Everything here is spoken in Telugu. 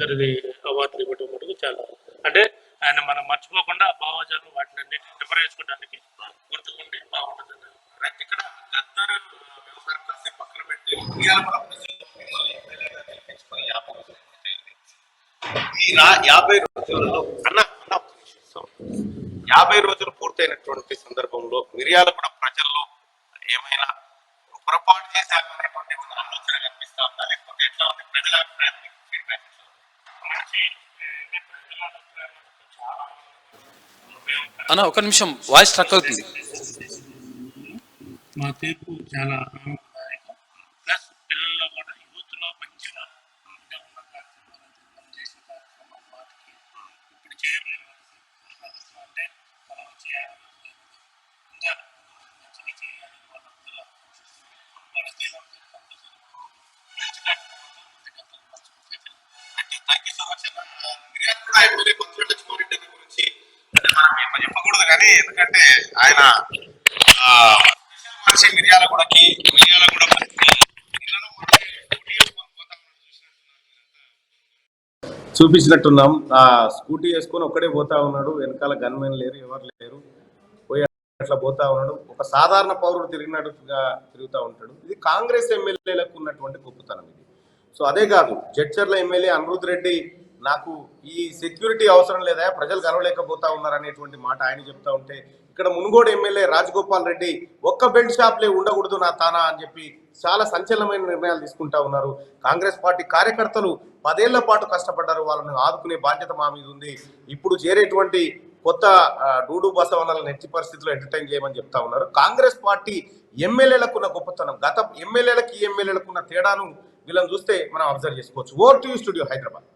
ఇద్దరిది అవార్డులు ఇవ్వటం మటుకు చాలా అంటే ఆయన మనం మర్చిపోకుండా భావజాలు వాటిని అన్నింటినీ రిఫర్ చేసుకోవడానికి గుర్తుకుంటే బాగుంటుంది. ఇక్కడ గద్దర్ వ్యవహారం కాసేపు పక్కన పెట్టి ఈ 50 రోజులలో 50 రోజులు పూర్తయినటువంటి సందర్భంలో మిర్యాలగూడ ప్రజల్లో ఏమైనా పొరపాటు చేశారనేటువంటి ఆలోచన కనిపిస్తా ఉందా, లేకపోతే ఎట్లా ఉంది ప్రజల అభిప్రాయం ఫీడ్బ్యాక్? అన్న ఒక నిమిషం వాయిస్ స్ట్రక్ అవుతుంది. మా తీర్పు చాలా ఆనందదాయకం. ప్లస్ పిల్లల్లో కూడా యూత్లో మంచిగా చేసిన కార్యక్రమం వాటికి ఇప్పుడు చేయలేదు అంటే మనం చేయాలి, ఇంకా మంచిగా చేయాలి. వాళ్ళందరూ చెప్పకూడదు కానీ ఎందుకంటే ఆయన మిర్యాలగూడకి చూపించినట్టున్నాం. ఆ స్కూటీ వేసుకొని ఒక్కడే పోతా ఉన్నాడు, వెనకాల గన్మెన్ లేరు, ఎవరు లేరు, పోయి అట్లా పోతా ఉన్నాడు. ఒక సాధారణ పౌరుడు తిరిగినట్టుగా తిరుగుతూ ఉంటాడు. ఇది కాంగ్రెస్ ఎమ్మెల్యేలకు ఉన్నటువంటి గొప్పతనం ఇది. సో అదే కాదు, జడ్చర్ల ఎమ్మెల్యే అనిరుద్ రెడ్డి నాకు ఈ సెక్యూరిటీ అవసరం లేదా, ప్రజలు కలవలేకపోతా ఉన్నారు అనేటువంటి మాట ఆయన చెప్తా ఉంటే, ఇక్కడ మునుగోడు ఎమ్మెల్యే రాజగోపాల్ రెడ్డి ఒక్క బెల్ట్ షాప్లే ఉండకూడదు నా తానా అని చెప్పి చాలా సంచలనమైన నిర్ణయాలు తీసుకుంటా ఉన్నారు. కాంగ్రెస్ పార్టీ కార్యకర్తలు 10 ఏళ్ల పాటు కష్టపడ్డారు, వాళ్ళని ఆదుకునే బాధ్యత మా మీద ఉంది. ఇప్పుడు చేరేటువంటి కొత్త డూడు బసవన్నలను నెట్టి పరిస్థితుల్లో ఎంటర్టైన్ చేయమని చెప్తా ఉన్నారు. కాంగ్రెస్ పార్టీ ఎమ్మెల్యేలకు ఉన్న గొప్పతనం, గత ఎమ్మెల్యేలకు ఈ ఎమ్మెల్యేలకు ఉన్న తేడాను వీళ్ళని చూస్తే మనం అబ్జర్వ్ చేసుకోవచ్చు. Over to you studio Hyderabad.